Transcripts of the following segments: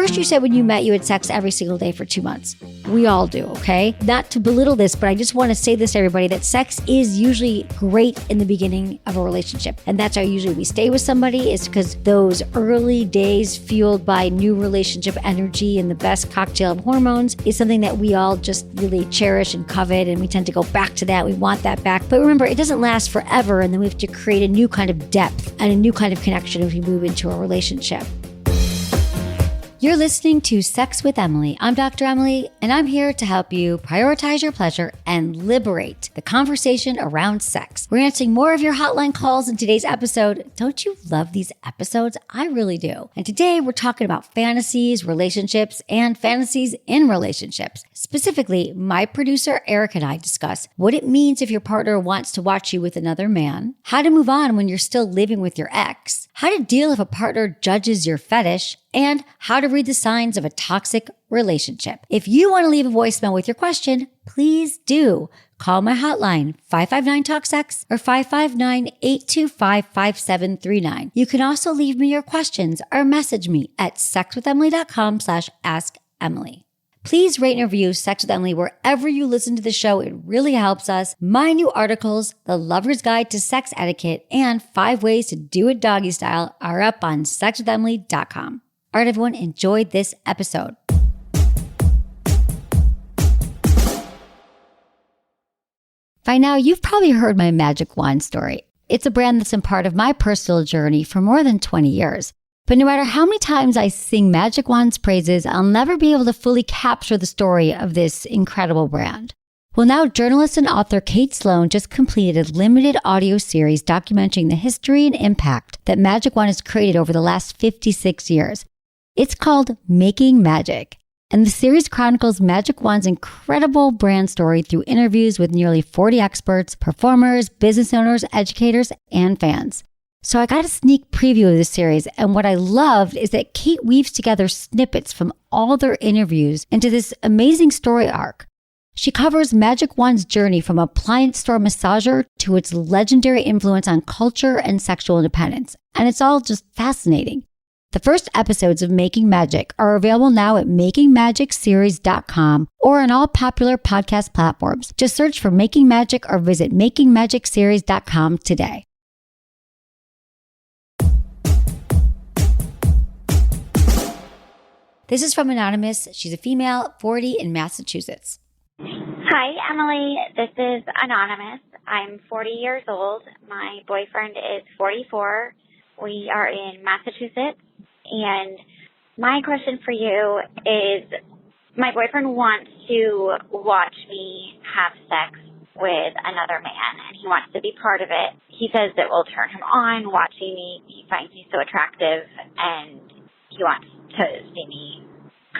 first you said when you met you had sex every single day for 2 months. We all do, okay? Not to belittle this, but I just want to say this to everybody that sex is usually great in the beginning of a relationship. And that's how usually we stay with somebody, is because those early days fueled by new relationship energy and the best cocktail of hormones is something that we all just really cherish and covet. And we tend to go back to that. We want that back. But remember, it doesn't last forever. And then we have to create a new kind of depth and a new kind of connection if we move into a relationship. You're listening to Sex with Emily. I'm Dr. Emily, and I'm here to help you prioritize your pleasure and liberate the conversation around sex. We're answering more of your hotline calls in today's episode. Don't you love these episodes? I really do. And today we're talking about fantasies, relationships, and fantasies in relationships. Specifically, my producer Eric and I discuss what it means if your partner wants to watch you with another man, how to move on when you're still living with your ex, how to deal if a partner judges your fetish, and how to read the signs of a toxic relationship. If you want to leave a voicemail with your question, please do. Call my hotline, 559-TALK-SEX or 559-825-5739. You can also leave me your questions or message me at sexwithemily.com/assemily. Please rate and review Sex with Emily wherever you listen to the show. It really helps us. My new articles, The Lover's Guide to Sex Etiquette and 5 Ways to Do It Doggy Style, are up on sexwithemily.com. All right, everyone, enjoy this episode. By now, you've probably heard my Magic Wand story. It's a brand that's been part of my personal journey for more than 20 years. But no matter how many times I sing Magic Wand's praises, I'll never be able to fully capture the story of this incredible brand. Well, now journalist and author Kate Sloan just completed a limited audio series documenting the history and impact that Magic Wand has created over the last 56 years. It's called Making Magic, and the series chronicles Magic Wand's incredible brand story through interviews with nearly 40 experts, performers, business owners, educators, and fans. So I got a sneak preview of this series, and what I loved is that Kate weaves together snippets from all their interviews into this amazing story arc. She covers Magic Wand's journey from appliance store massager to its legendary influence on culture and sexual independence, and it's all just fascinating. The first episodes of Making Magic are available now at makingmagicseries.com or on all popular podcast platforms. Just search for Making Magic or visit makingmagicseries.com today. This is from Anonymous. She's a female, 40, in Massachusetts. Hi, Emily. This is Anonymous. I'm 40 years old. My boyfriend is 44. We are in Massachusetts. And my question for you is, my boyfriend wants to watch me have sex with another man, and he wants to be part of it. He says it will turn him on watching me. He finds me so attractive, and he wants to see me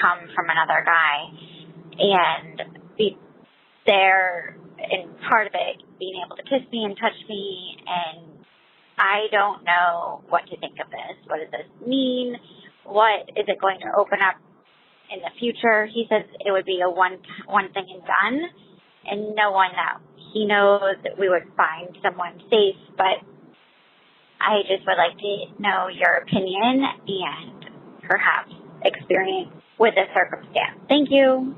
come from another guy and be there, and part of it being able to kiss me and touch me. And I don't know what to think of this. What does this mean? What is it going to open up in the future? He says it would be a one thing and done, and no one that he knows that we would find someone safe. But I just would like to know your opinion and perhaps experience with this circumstance. Thank you.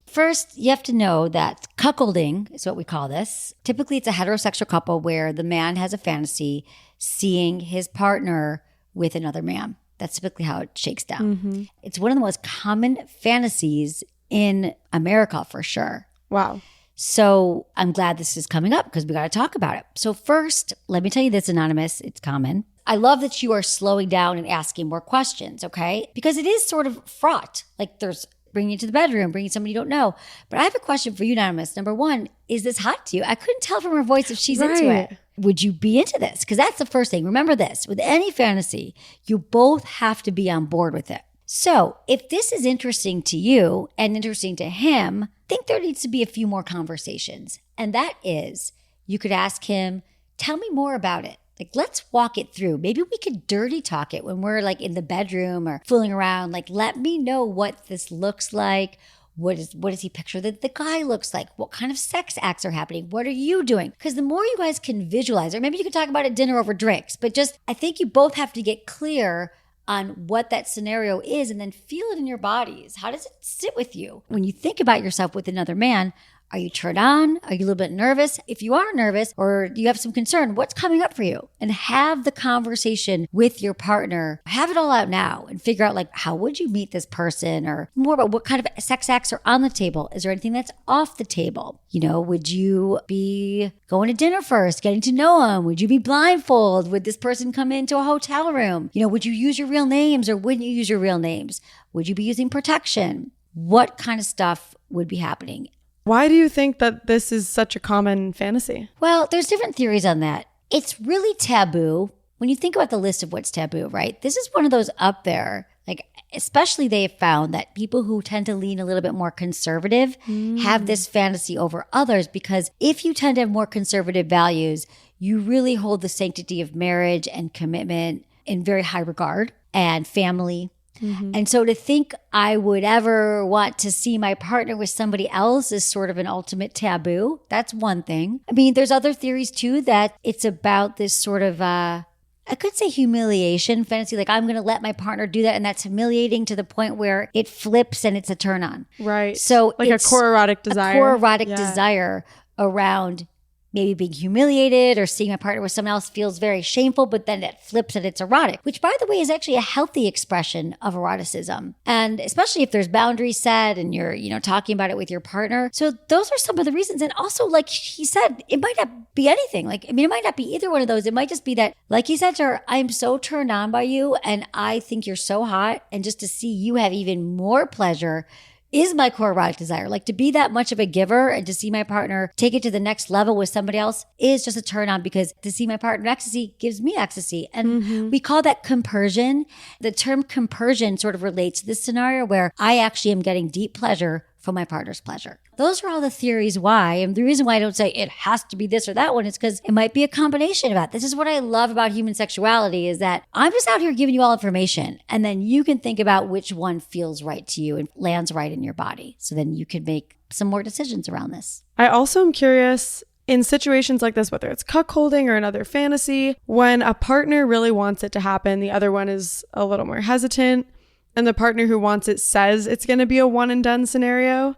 First, you have to know that cuckolding is what we call this. Typically, it's a heterosexual couple where the man has a fantasy seeing his partner with another man. That's typically how it shakes down. Mm-hmm. It's one of the most common fantasies in America, for sure. Wow. So I'm glad this is coming up because we got to talk about it. So first, let me tell you this, Anonymous. It's common. I love that you are slowing down and asking more questions, okay? Because it is sort of fraught. Like there's bringing you to the bedroom, bringing somebody you don't know. But I have a question for you, Anonymous. Number one, is this hot to you? I couldn't tell from her voice if she's into it. Would you be into this? Because that's the first thing. Remember this, with any fantasy, you both have to be on board with it. So if this is interesting to you and interesting to him, I think there needs to be a few more conversations. And that is, you could ask him, tell me more about it. Like, let's walk it through. Maybe we could dirty talk it when we're like in the bedroom or fooling around. Like, let me know what this looks like. What does he picture that the guy looks like? What kind of sex acts are happening? What are you doing? Because the more you guys can visualize, or maybe you could talk about it at dinner over drinks, but just, I think you both have to get clear on what that scenario is and then feel it in your bodies. How does it sit with you? When you think about yourself with another man, are you turned on? Are you a little bit nervous? If you are nervous or you have some concern, what's coming up for you? And have the conversation with your partner. Have it all out now and figure out like, how would you meet this person? Or more about what kind of sex acts are on the table? Is there anything that's off the table? You know, would you be going to dinner first, getting to know them? Would you be blindfold? Would this person come into a hotel room? You know, would you use your real names or wouldn't you use your real names? Would you be using protection? What kind of stuff would be happening? Why do you think that this is such a common fantasy? Well, there's different theories on that. It's really taboo. When you think about the list of what's taboo, right? This is one of those up there. Like, especially they have found that people who tend to lean a little bit more conservative have this fantasy over others, because if you tend to have more conservative values, you really hold the sanctity of marriage and commitment in very high regard, and family. And so to think I would ever want to see my partner with somebody else is sort of an ultimate taboo. That's one thing. I mean, there's other theories too, that it's about this sort of, I could say humiliation fantasy. Like, I'm going to let my partner do that. And that's humiliating to the point where it flips and it's a turn on. Right. So like a core erotic desire. A core erotic desire around maybe being humiliated or seeing my partner with someone else feels very shameful, but then it flips and it's erotic, which, by the way, is actually a healthy expression of eroticism. And especially if there's boundaries set and you're, you know, talking about it with your partner. So those are some of the reasons. And also, like he said, it might not be anything. Like, I mean, it might not be either one of those. It might just be that, like he said to her, I'm so turned on by you and I think you're so hot. And just to see you have even more pleasure is my core erotic desire. Like, to be that much of a giver and to see my partner take it to the next level with somebody else is just a turn on, because to see my partner in ecstasy gives me ecstasy. And we call that compersion. The term compersion sort of relates to this scenario where I actually am getting deep pleasure from my partner's pleasure. Those are all the theories why. And the reason why I don't say it has to be this or that one is because it might be a combination of that. This is what I love about human sexuality, is that I'm just out here giving you all information. And then you can think about which one feels right to you and lands right in your body. So then you can make some more decisions around this. I also am curious, in situations like this, whether it's cuckolding or another fantasy, when a partner really wants it to happen, the other one is a little more hesitant, and the partner who wants it says it's going to be a one and done scenario.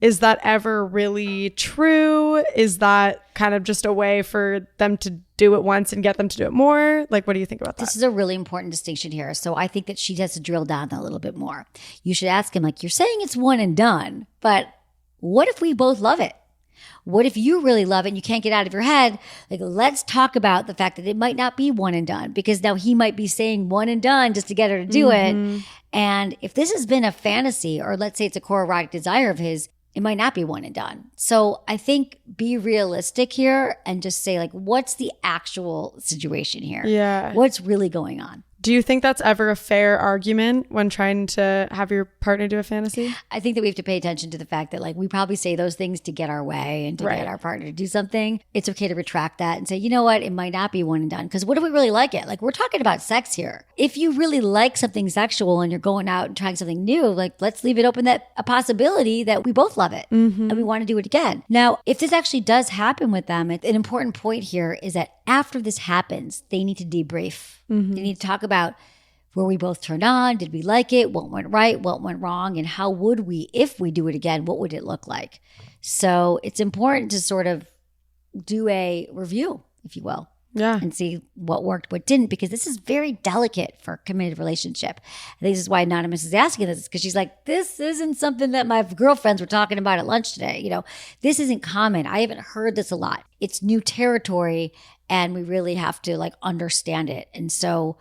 Is that ever really true? Is that kind of just a way for them to do it once and get them to do it more? Like, what do you think about that? This is a really important distinction here. So I think that she has to drill down a little bit more. You should ask him, like, you're saying it's one and done, but what if we both love it? What if you really love it and you can't get out of your head? Like, let's talk about the fact that it might not be one and done, because now he might be saying one and done just to get her to do it. And if this has been a fantasy, or let's say it's a core erotic desire of his, it might not be one and done. So I think be realistic here and just say, like, what's the actual situation here? Yeah. What's really going on? Do you think that's ever a fair argument when trying to have your partner do a fantasy? I think that we have to pay attention to the fact that, like, we probably say those things to get our way and to get our partner to do something. It's okay to retract that and say, you know what, it might not be one and done. Because what if we really like it? Like, we're talking about sex here. If you really like something sexual and you're going out and trying something new, like, let's leave it open that a possibility that we both love it and we want to do it again. Now, if this actually does happen with them, an important point here is that after this happens, they need to debrief. They need to talk about, were we both turned on? Did we like it? What went right? What went wrong? And how would we, if we do it again, what would it look like? So it's important to sort of do a review, if you will. Yeah. And see what worked, what didn't, because this is very delicate for a committed relationship. I think this is why Anonymous is asking this, because she's like, this isn't something that my girlfriends were talking about at lunch today. You know, this isn't common. I haven't heard this a lot. It's new territory and we really have to, like, understand it. And so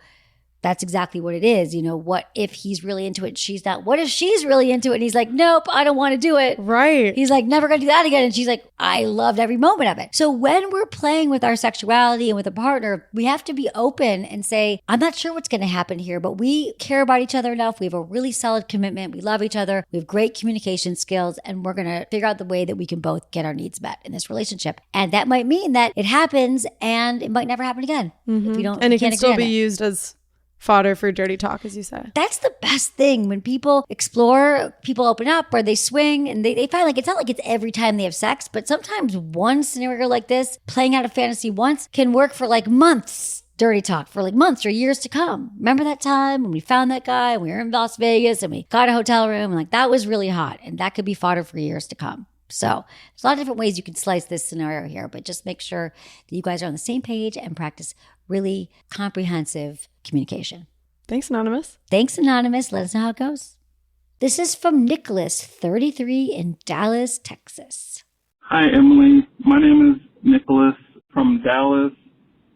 that's exactly what it is. You know, what if he's really into it and she's not? What if she's really into it and he's like, nope, I don't want to do it. Right. He's like, never going to do that again. And she's like, I loved every moment of it. So when we're playing with our sexuality and with a partner, we have to be open and say, I'm not sure what's going to happen here, but we care about each other enough. We have a really solid commitment. We love each other. We have great communication skills, and we're going to figure out the way that we can both get our needs met in this relationship. And that might mean that it happens and it might never happen again. If we don't, and it can't can still agree be on it. used as fodder for dirty talk, as you say. That's the best thing. When people explore, people open up, or they swing, and they find, like, it's not like it's every time they have sex, but sometimes one scenario like this, playing out a fantasy once, can work for like months. dirty talk for like months or years to come. Remember that time when we found that guy and we were in Las Vegas and we got a hotel room and like that was really hot, and that could be fodder for years to come. So there's a lot of different ways you can slice this scenario here, but just make sure that you guys are on the same page and practice really comprehensive communication. Thanks, Anonymous. Thanks, Anonymous. Let us know how it goes. This is from Nicholas, 33 in Dallas, Texas. Hi, Emily. My name is Nicholas from Dallas.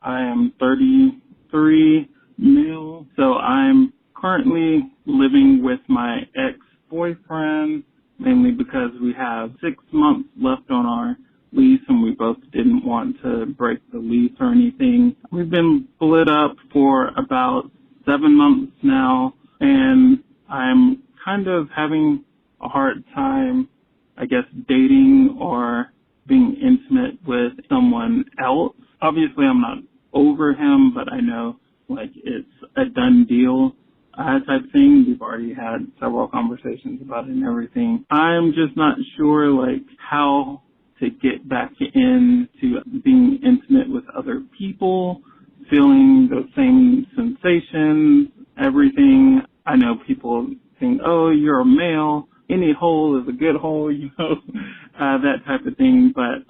I am 33, new. So I'm currently living with my ex-boyfriend, mainly because we have 6 months left on our lease and we both didn't want to break the lease or anything. We've been split up for about 7 months now, and I'm kind of having a hard time, I guess, dating or being intimate with someone else. Obviously, I'm not over him, but I know, like, it's a done deal type thing. We've already had several conversations about it and everything. I'm just not sure, like, how to get back into being intimate with other people, feeling those same sensations, everything. I know people think, oh, you're a male, any hole is a good hole, that type of thing. But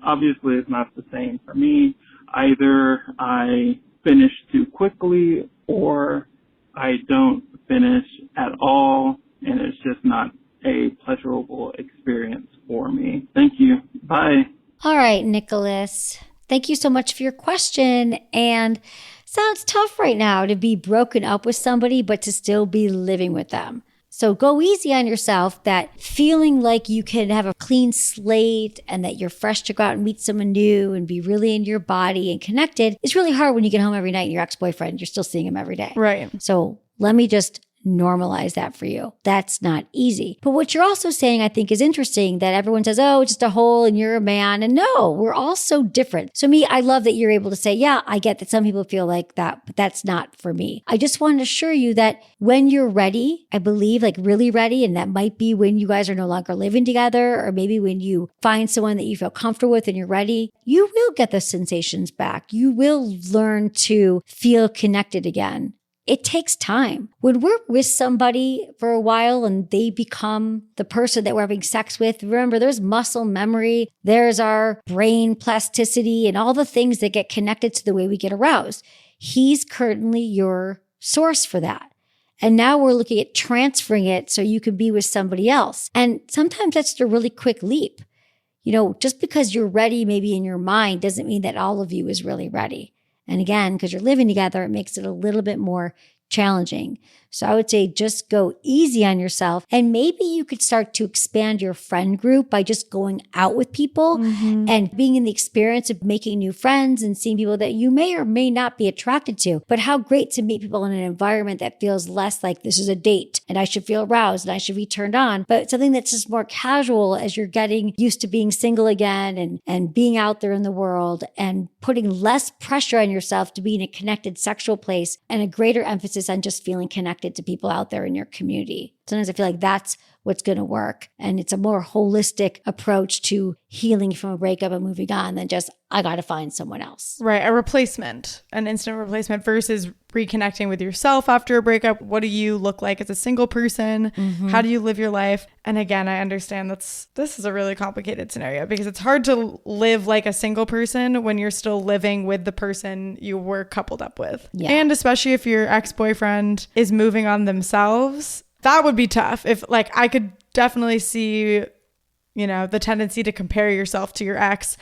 obviously it's not the same for me. Either I finish too quickly or I don't finish at all, and it's just not a pleasurable experience for me. Thank you. Bye. All right, Nicholas. Thank you so much for your question. And sounds tough right now to be broken up with somebody, but to still be living with them. So go easy on yourself. That feeling like you can have a clean slate and that you're fresh to go out and meet someone new and be really in your body and connected is really hard when you get home every night and your ex-boyfriend, you're still seeing him every day. Right. So let me just normalize that for you. That's not easy. But what you're also saying, I think, is interesting, that everyone says, oh, it's just a hole and you're a man. And no, we're all so different. So I love that you're able to say, yeah, I get that some people feel like that, but that's not for me. I just want to assure you that when you're ready, I believe, like really ready, and that might be when you guys are no longer living together, or maybe when you find someone that you feel comfortable with and you're ready, you will get those sensations back. You will learn to feel connected again. It takes time. When we're with somebody for a while and they become the person that we're having sex with, remember, there's muscle memory, there's our brain plasticity and all the things that get connected to the way we get aroused. He's currently your source for that. And now we're looking at transferring it so you can be with somebody else. And sometimes that's just a really quick leap. Just because you're ready maybe in your mind doesn't mean that all of you is really ready. And again, because you're living together, it makes it a little bit more challenging. So I would say just go easy on yourself. And maybe you could start to expand your friend group by just going out with people and being in the experience of making new friends and seeing people that you may or may not be attracted to. But how great to meet people in an environment that feels less like this is a date and I should feel aroused and I should be turned on, but something that's just more casual as you're getting used to being single again and being out there in the world and putting less pressure on yourself to be in a connected sexual place and a greater emphasis on just feeling connected to people out there in your community. Sometimes I feel like that's what's going to work. And it's a more holistic approach to healing from a breakup and moving on than just, I got to find someone else. Right. A replacement, an instant replacement versus reconnecting with yourself after a breakup. What do you look like as a single person? How do you live your life? And again, I understand this is a really complicated scenario because it's hard to live like a single person when you're still living with the person you were coupled up with. Yeah. And especially if your ex-boyfriend is moving on themselves, that would be tough. If I could definitely see, the tendency to compare yourself to your ex.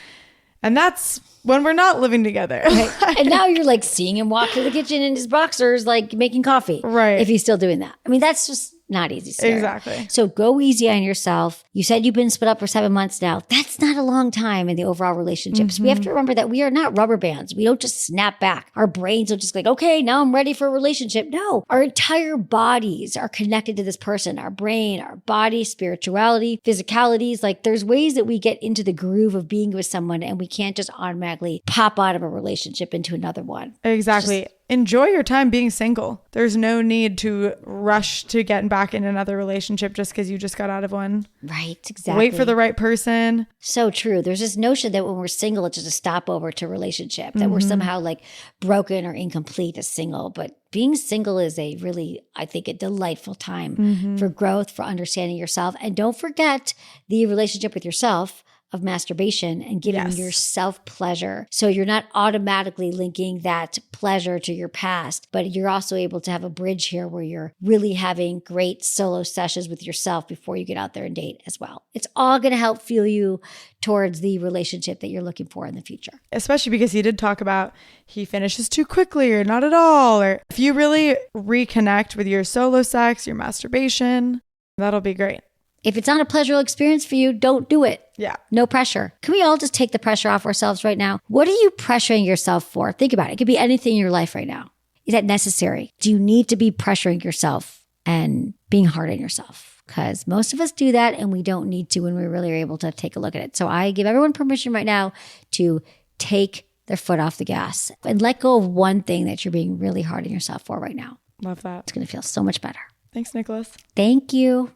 And that's when we're not living together. Right. And now you're seeing him walk to the kitchen in his boxers, making coffee. Right. If he's still doing that. I mean, that's just not easy. Sarah. Exactly. So go easy on yourself. You said you've been split up for 7 months now. That's not a long time in the overall relationships. We have to remember that we are not rubber bands. We don't just snap back. Our brains don't just okay, now I'm ready for a relationship. No, our entire bodies are connected to this person. Our brain, our body, spirituality, physicalities. There's ways that we get into the groove of being with someone and we can't just automatically pop out of a relationship into another one. Exactly. enjoy your time being single. There's no need to rush to get back in another relationship just because you just got out of one. Right, exactly. Wait for the right person. So true. There's this notion that when we're single, it's just a stopover to a relationship, that we're somehow like broken or incomplete as single. But being single is a really, I think, a delightful time for growth, for understanding yourself. And don't forget the relationship with yourself of masturbation and giving yourself pleasure. So you're not automatically linking that pleasure to your past, but you're also able to have a bridge here where you're really having great solo sessions with yourself before you get out there and date as well. It's all going to help fuel you towards the relationship that you're looking for in the future. Especially because he did talk about he finishes too quickly or not at all. Or if you really reconnect with your solo sex, your masturbation, that'll be great. If it's not a pleasurable experience for you, don't do it. Yeah. No pressure. Can we all just take the pressure off ourselves right now? What are you pressuring yourself for? Think about it. It could be anything in your life right now. Is that necessary? Do you need to be pressuring yourself and being hard on yourself? Because most of us do that and we don't need to when we really are able to take a look at it. So I give everyone permission right now to take their foot off the gas and let go of one thing that you're being really hard on yourself for right now. Love that. It's going to feel so much better. Thanks, Nicholas. Thank you.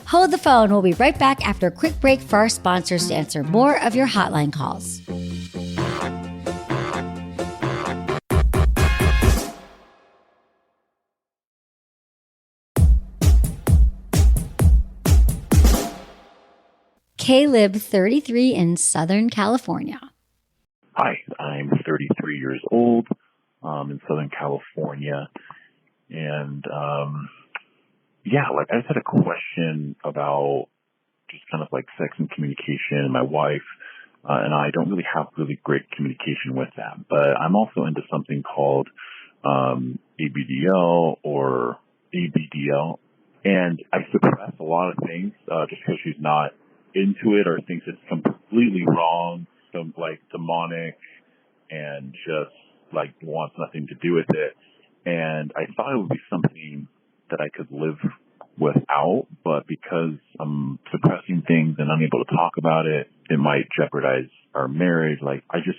Hold the phone. We'll be right back after a quick break for our sponsors to answer more of your hotline calls. Caleb, 33 in Southern California. Hi, I'm 33 years old in Southern California. And I just had a question about just kind of like sex and communication. My wife and I don't really have really great communication with that. But I'm also into something called ABDL or ABDL. And I suppress a lot of things just because she's not into it or thinks it's completely wrong, some like demonic, and just like wants nothing to do with it. And I thought it would be something that I could live without, but because I'm suppressing things and unable to talk about it, it might jeopardize our marriage. Like, I just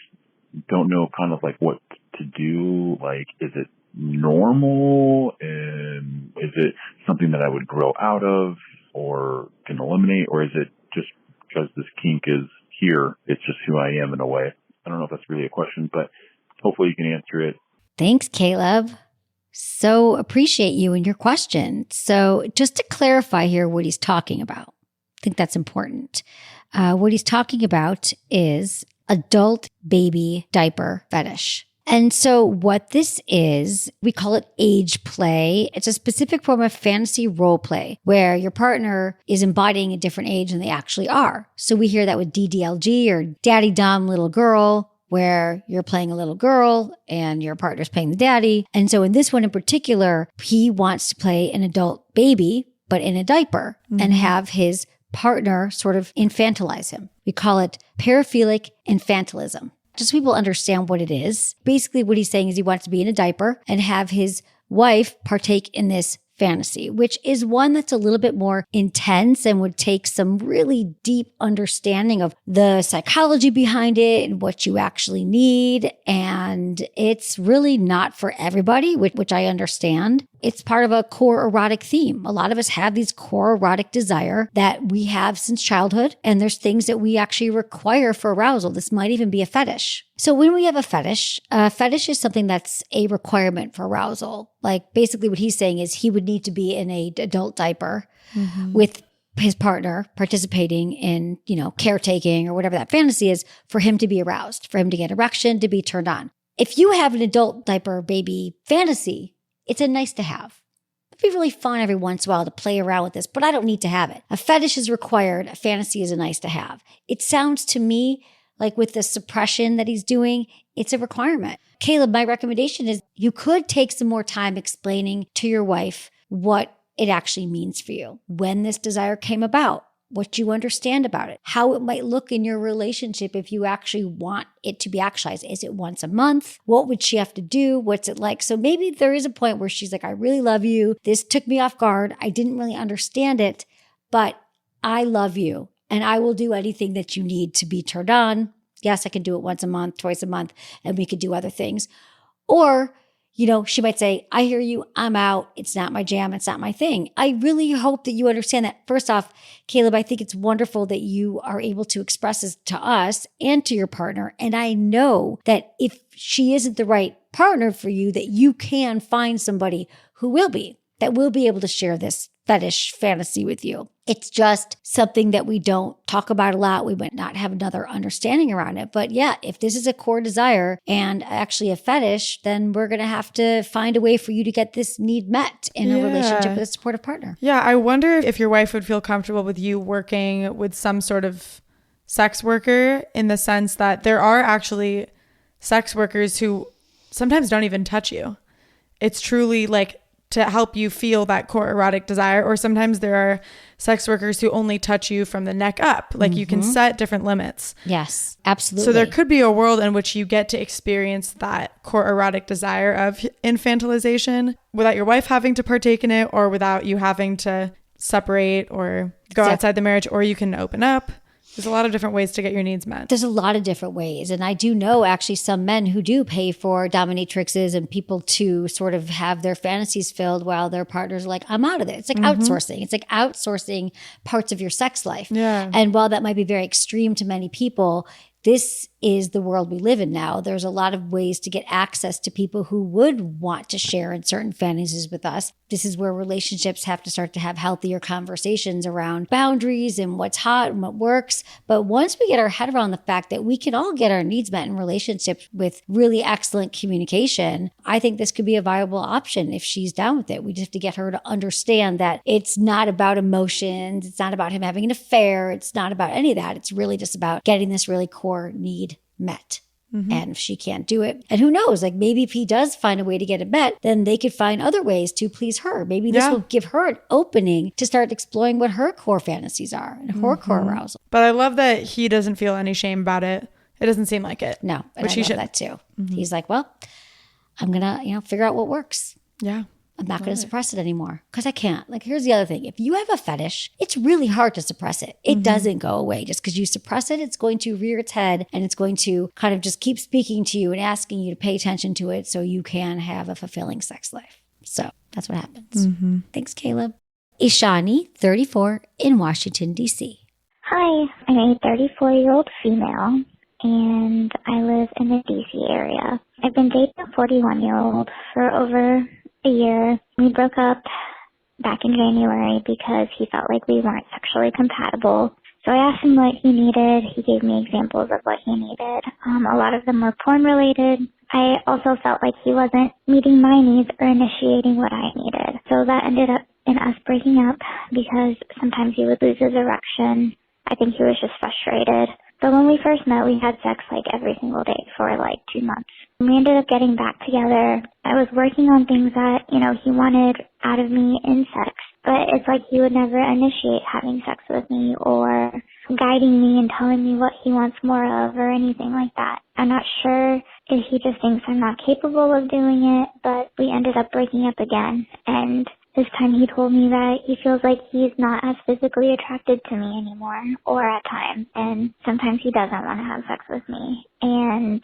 don't know kind of like what to do. Like, is it normal? And is it something that I would grow out of or can eliminate? Or is it just because this kink is here, it's just who I am in a way? I don't know if that's really a question, but hopefully you can answer it. Thanks, Caleb. So appreciate you and your question. So just to clarify here what he's talking about, I think that's important. What he's talking about is adult baby diaper fetish. And so what this is, we call it age play. It's a specific form of fantasy role play where your partner is embodying a different age than they actually are. So we hear that with DDLG or Daddy Dom Little Girl, where you're playing a little girl and your partner's playing the daddy. And so in this one in particular, he wants to play an adult baby, but in a diaper, and have his partner sort of infantilize him. We call it paraphilic infantilism. Just so people understand what it is. Basically what he's saying is he wants to be in a diaper and have his wife partake in this fantasy, which is one that's a little bit more intense and would take some really deep understanding of the psychology behind it and what you actually need. And it's really not for everybody, which I understand. It's part of a core erotic theme. A lot of us have these core erotic desire that we have since childhood, and there's things that we actually require for arousal. This might even be a fetish. So when we have a fetish is something that's a requirement for arousal. Like basically what he's saying is he would need to be in an adult diaper with his partner participating in, caretaking or whatever that fantasy is for him to be aroused, for him to get erection, to be turned on. If you have an adult diaper baby fantasy, it's a nice to have. It'd be really fun every once in a while to play around with this, but I don't need to have it. A fetish is required. A fantasy is a nice to have. It sounds to me like with the suppression that he's doing, it's a requirement. Caleb, my recommendation is you could take some more time explaining to your wife what it actually means for you, when this desire came about, what you understand about it, how it might look in your relationship if you actually want it to be actualized. Is it once a month? What would she have to do? What's it like? So maybe there is a point where she's like, I really love you. This took me off guard. I didn't really understand it, but I love you and I will do anything that you need to be turned on. Yes, I can do it once a month, twice a month, and we could do other things. Or she might say, I hear you, I'm out. It's not my jam. It's not my thing. I really hope that you understand that. First off, Caleb, I think it's wonderful that you are able to express this to us and to your partner. And I know that if she isn't the right partner for you, that you can find somebody who will be, that will be able to share this fetish fantasy with you. It's just something that we don't talk about a lot. We might not have another understanding around it. But yeah, if this is a core desire and actually a fetish, then we're going to have to find a way for you to get this need met in a relationship with a supportive partner. Yeah, I wonder if your wife would feel comfortable with you working with some sort of sex worker, in the sense that there are actually sex workers who sometimes don't even touch you. It's truly like to help you feel that core erotic desire. Or sometimes there are sex workers who only touch you from the neck up. Like you can set different limits. Yes, absolutely. So there could be a world in which you get to experience that core erotic desire of infantilization without your wife having to partake in it, or without you having to separate or go outside the marriage, or you can open up. There's a lot of different ways to get your needs met. There's a lot of different ways. And I do know actually some men who do pay for dominatrixes and people to sort of have their fantasies filled while their partners are like, I'm out of it. It's like outsourcing. It's like outsourcing parts of your sex life. Yeah. And while that might be very extreme to many people, this is the world we live in now. There's a lot of ways to get access to people who would want to share in certain fantasies with us. This is where relationships have to start to have healthier conversations around boundaries and what's hot and what works. But once we get our head around the fact that we can all get our needs met in relationships with really excellent communication, I think this could be a viable option if she's down with it. We just have to get her to understand that it's not about emotions. It's not about him having an affair. It's not about any of that. It's really just about getting this really core need met. And if she can't do it, and who knows, like maybe if he does find a way to get it met, then they could find other ways to please her. Maybe this will give her an opening to start exploring what her core fantasies are and her core arousal. But I love that he doesn't feel any shame about it. It doesn't seem like it. No, and which I love that too. He's like, well, I'm gonna, figure out what works. Yeah. I'm not going to suppress it anymore because I can't. Like, here's the other thing. If you have a fetish, it's really hard to suppress it. It doesn't go away. Just because you suppress it, it's going to rear its head and it's going to kind of just keep speaking to you and asking you to pay attention to it so you can have a fulfilling sex life. So that's what happens. Thanks, Caleb. Ishani, 34, in Washington, D.C. Hi, I'm a 34-year-old female, and I live in the D.C. area. I've been dating a 41-year-old for over a year. We broke up back in January because he felt like we weren't sexually compatible. So I asked him what he needed. He gave me examples of what he needed. A lot of them were porn related. I also felt like he wasn't meeting my needs or initiating what I needed. So that ended up in us breaking up because sometimes he would lose his erection. I think he was just frustrated. So when we first met, we had sex like every single day for like 2 months. We ended up getting back together. I was working on things that, he wanted out of me in sex, but it's like he would never initiate having sex with me or guiding me and telling me what he wants more of or anything like that. I'm not sure if he just thinks I'm not capable of doing it, but we ended up breaking up again. And this time he told me that he feels like he's not as physically attracted to me anymore, or at times, and sometimes he doesn't want to have sex with me. And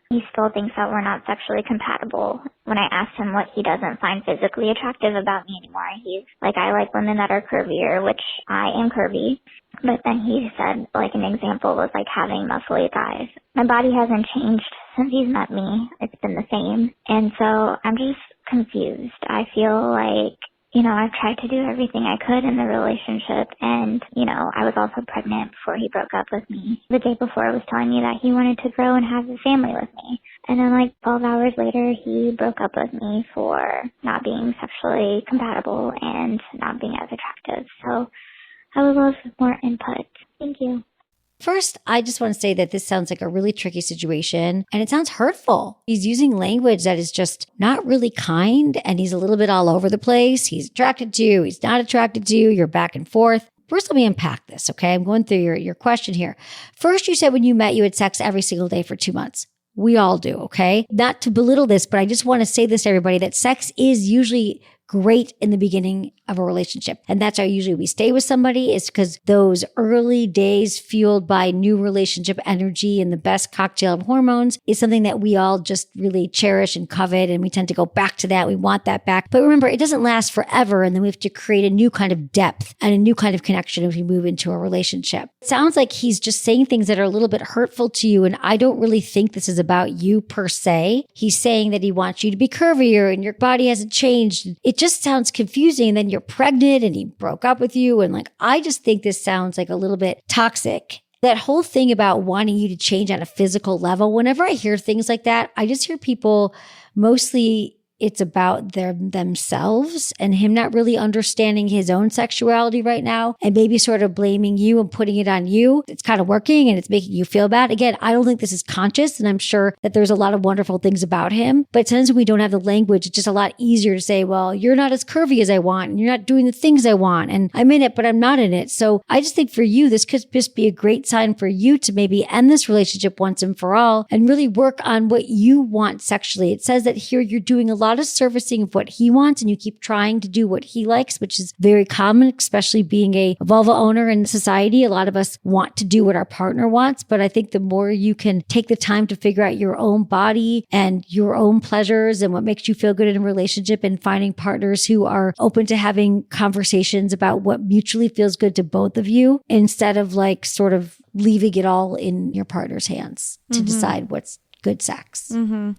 he still thinks that we're not sexually compatible. When I asked him what he doesn't find physically attractive about me anymore, he's like, I like women that are curvier, which I am curvy. But then he said, like, an example was like having muscly thighs. My body hasn't changed since he's met me. It's been the same. And so I'm just confused. I feel like, I've tried to do everything I could in the relationship. And, I was also pregnant before he broke up with me. The day before, he was telling me that he wanted to grow and have a family with me. And then like 12 hours later, he broke up with me for not being sexually compatible and not being as attractive. So I would love more input. Thank you. First, I just want to say that this sounds like a really tricky situation and it sounds hurtful. He's using language that is just not really kind and he's a little bit all over the place. He's attracted to you. He's not attracted to you. You're back and forth. First, let me unpack this, okay? I'm going through your question here. First, you said when you met, you had sex every single day for 2 months. We all do, okay? Not to belittle this, but I just want to say this to everybody that sex is usually great in the beginning of a relationship. And that's how usually we stay with somebody, is because those early days fueled by new relationship energy and the best cocktail of hormones is something that we all just really cherish and covet. And we tend to go back to that. We want that back. But remember, it doesn't last forever. And then we have to create a new kind of depth and a new kind of connection as we move into a relationship. It sounds like he's just saying things that are a little bit hurtful to you. And I don't really think this is about you per se. He's saying that he wants you to be curvier and your body hasn't changed. It just sounds confusing. And then you're pregnant and he broke up with you. And like, I just think this sounds like a little bit toxic. That whole thing about wanting you to change on a physical level, whenever I hear things like that, I just hear people mostly it's about themselves and him not really understanding his own sexuality right now and maybe sort of blaming you and putting it on you. It's kind of working and it's making you feel bad. Again, I don't think this is conscious, and I'm sure that there's a lot of wonderful things about him, but sometimes when we don't have the language, it's just a lot easier to say, well, you're not as curvy as I want and you're not doing the things I want and I'm in it, but I'm not in it. So I just think for you, this could just be a great sign for you to maybe end this relationship once and for all and really work on what you want sexually. It says that here you're doing a lot of servicing of what he wants and you keep trying to do what he likes, which is very common, especially being a vulva owner in society. A lot of us want to do what our partner wants, but I think the more you can take the time to figure out your own body and your own pleasures and what makes you feel good in a relationship and finding partners who are open to having conversations about what mutually feels good to both of you instead of like sort of leaving it all in your partner's hands to decide what's good sex.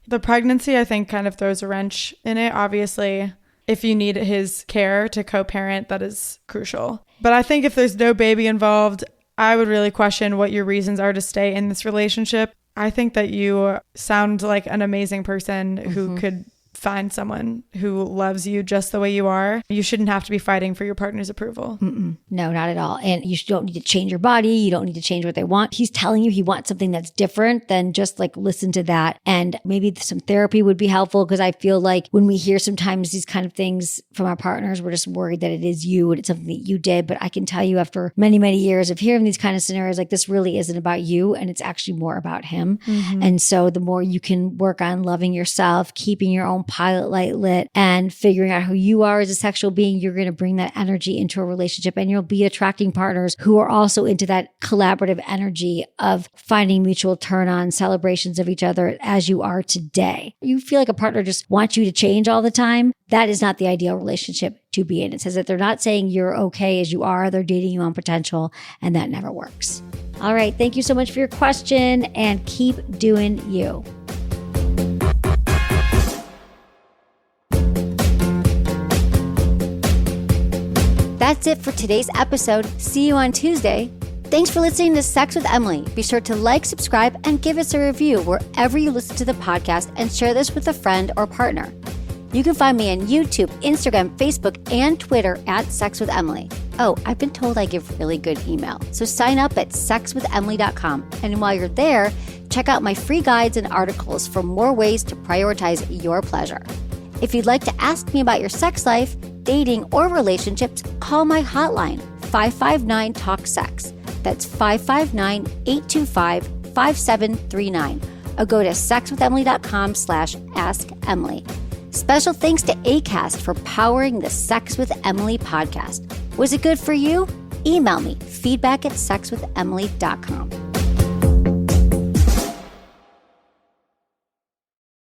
The pregnancy, I think, kind of throws a wrench in it. Obviously, if you need his care to co-parent, that is crucial. But I think if there's no baby involved, I would really question what your reasons are to stay in this relationship. I think that you sound like an amazing person who could find someone who loves you just the way you are. You shouldn't have to be fighting for your partner's approval. No, not at all. And you don't need to change your body. You don't need to change what they want. He's telling you he wants something that's different, then just like listen to that. And maybe some therapy would be helpful, because I feel like when we hear sometimes these kind of things from our partners, we're just worried that it is you and it's something that you did. But I can tell you after many, many years of hearing these kind of scenarios, like this really isn't about you and it's actually more about him. And so the more you can work on loving yourself, keeping your own pilot light lit and figuring out who you are as a sexual being, you're going to bring that energy into a relationship and you'll be attracting partners who are also into that collaborative energy of finding mutual turn on celebrations of each other as you are today. You feel like a partner just wants you to change all the time. That is not the ideal relationship to be in. It says that they're not saying you're okay as you are. They're dating you on potential, and that never works. All right. Thank you so much for your question and keep doing you. That's it for today's episode. See you on Tuesday. Thanks for listening to Sex with Emily. Be sure to like, subscribe, and give us a review wherever you listen to the podcast, and share this with a friend or partner. You can find me on YouTube, Instagram, Facebook, and Twitter at Sex with Emily. Oh, I've been told I give really good email. So sign up at sexwithemily.com. And while you're there, check out my free guides and articles for more ways to prioritize your pleasure. If you'd like to ask me about your sex life, dating, or relationships, call my hotline, 559-TALK-SEX. That's 559-825-5739. Or go to sexwithemily.com/askemily. Special thanks to Acast for powering the Sex with Emily podcast. Was it good for you? Email me, feedback@sexwithemily.com.